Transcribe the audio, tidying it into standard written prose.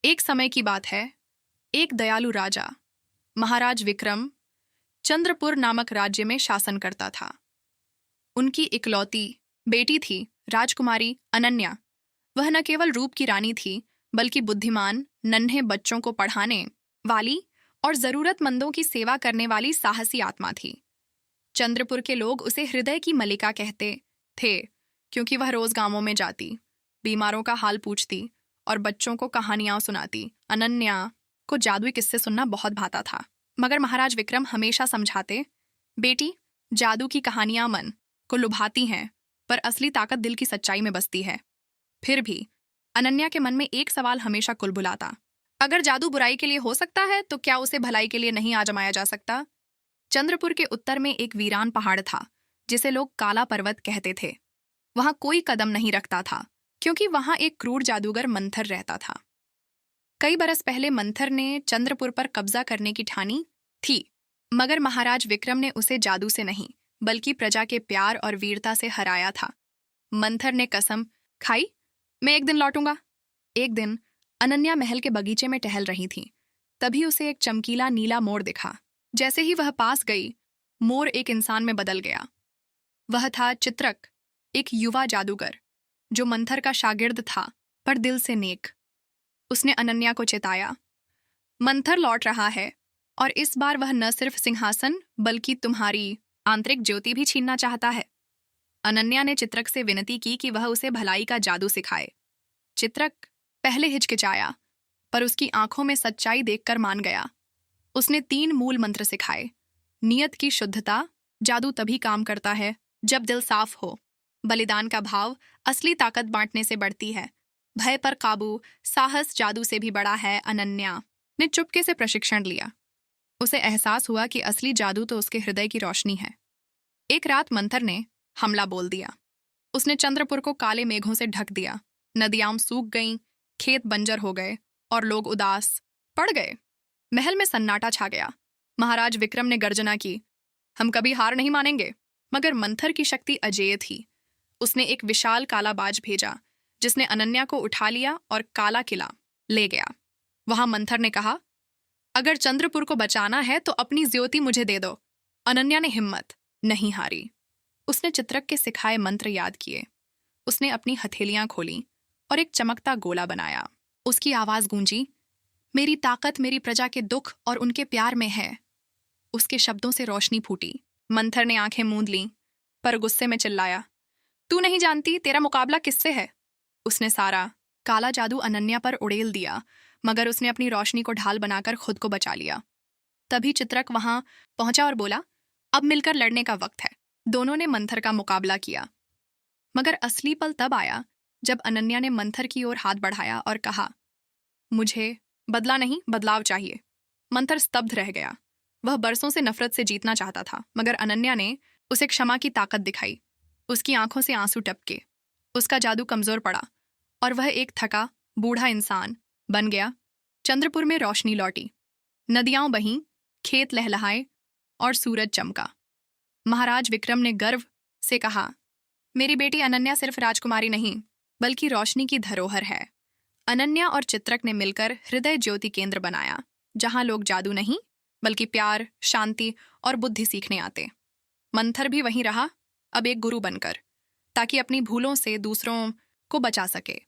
एक समय की बात है, एक दयालु राजा महाराज विक्रम चंद्रपुर नामक राज्य में शासन करता था। उनकी इकलौती बेटी थी राजकुमारी अनन्या। वह न केवल रूप की रानी थी, बल्कि बुद्धिमान, नन्हे बच्चों को पढ़ाने वाली और जरूरतमंदों की सेवा करने वाली साहसी आत्मा थी। चंद्रपुर के लोग उसे हृदय की मलिका कहते थे, क्योंकि वह रोज गांवों में जाती, बीमारों का हाल पूछती और बच्चों को कहानियां सुनाती। अनन्या को जादुई किस्से सुनना बहुत भाता था, मगर महाराज विक्रम हमेशा समझाते, बेटी, जादू की कहानियां मन को लुभाती हैं, पर असली ताकत दिल की सच्चाई में बसती है। फिर भी अनन्या के मन में एक सवाल हमेशा कुलबुलाता, अगर जादू बुराई के लिए हो सकता है, तो क्या उसे भलाई के लिए नहीं आजमाया जा सकता? चंद्रपुर के उत्तर में एक वीरान पहाड़ था, जिसे लोग काला पर्वत कहते थे। वहां कोई कदम नहीं रखता था, क्योंकि वहां एक क्रूर जादूगर मंथर रहता था। कई बरस पहले मंथर ने चंद्रपुर पर कब्जा करने की ठानी थी, मगर महाराज विक्रम ने उसे जादू से नहीं, बल्कि प्रजा के प्यार और वीरता से हराया था। मंथर ने कसम खाई, मैं एक दिन लौटूंगा। एक दिन अनन्या महल के बगीचे में टहल रही थी, तभी उसे एक चमकीला नीला मोर दिखा। जैसे ही वह पास गई, मोर एक इंसान में बदल गया। वह था चित्रक, एक युवा जादूगर जो मंथर का शागिर्द था, पर दिल से नेक। उसने अनन्या को चेताया, मंथर लौट रहा है, और इस बार वह न सिर्फ सिंहासन बल्कि तुम्हारी आंतरिक ज्योति भी छीनना चाहता है। अनन्या ने चित्रक से विनती की कि वह उसे भलाई का जादू सिखाए। चित्रक पहले हिचकिचाया, पर उसकी आंखों में सच्चाई देखकर मान गया। उसने 3 मूल मंत्र सिखाए। नियत की शुद्धता, जादू तभी काम करता है जब दिल साफ हो। बलिदान का भाव, असली ताकत बांटने से बढ़ती है। भय पर काबू, साहस जादू से भी बड़ा है। अनन्या ने चुपके से प्रशिक्षण लिया। उसे एहसास हुआ कि असली जादू तो उसके हृदय की रोशनी है। एक रात मंथर ने हमला बोल दिया। उसने चंद्रपुर को काले मेघों से ढक दिया। नदियां सूख गईं, खेत बंजर हो गए और लोग उदास पड़ गए। महल में सन्नाटा छा गया। महाराज विक्रम ने गर्जना की, हम कभी हार नहीं मानेंगे। मगर मंथर की शक्ति अजेय थी। उसने एक विशाल काला बाज भेजा, जिसने अनन्या को उठा लिया और काला किला ले गया। वहां मंथर ने कहा, अगर चंद्रपुर को बचाना है तो अपनी ज्योति मुझे दे दो। अनन्या ने हिम्मत नहीं हारी। उसने चित्रक के सिखाए मंत्र याद किए। उसने अपनी हथेलियां खोली और एक चमकता गोला बनाया। उसकी आवाज गूंजी, मेरी ताकत मेरी प्रजा के दुख और उनके प्यार में है। उसके शब्दों से रोशनी फूटी। मंथर ने आंखें मूंद लीं, पर गुस्से में चिल्लाया, तू नहीं जानती तेरा मुकाबला किससे है? उसने सारा काला जादू अनन्या पर उड़ेल दिया, मगर उसने अपनी रोशनी को ढाल बनाकर खुद को बचा लिया। तभी चित्रक वहां पहुंचा और बोला, अब मिलकर लड़ने का वक्त है। दोनों ने मंथर का मुकाबला किया, मगर असली पल तब आया जब अनन्या ने मंथर की ओर हाथ बढ़ाया और कहा, मुझे बदला नहीं, बदलाव चाहिए। मंथर स्तब्ध रह गया। वह बरसों से नफरत से जीतना चाहता था, मगर अनन्या ने उसे क्षमा की ताकत दिखाई। उसकी आंखों से आंसू टपके। उसका जादू कमजोर पड़ा और वह एक थका बूढ़ा इंसान बन गया। चंद्रपुर में रोशनी लौटी। नदियां बहीं, खेत लहलहाए और सूरज चमका। महाराज विक्रम ने गर्व से कहा, मेरी बेटी अनन्या सिर्फ राजकुमारी नहीं, बल्कि रोशनी की धरोहर है। अनन्या और चित्रक ने मिलकर हृदय ज्योति केंद्र बनाया, जहां लोग जादू नहीं, बल्कि प्यार, शांति और बुद्धि सीखने आते। मंथर भी वहीं रहा, अब एक गुरु बनकर, ताकि अपनी भूलों से दूसरों को बचा सके।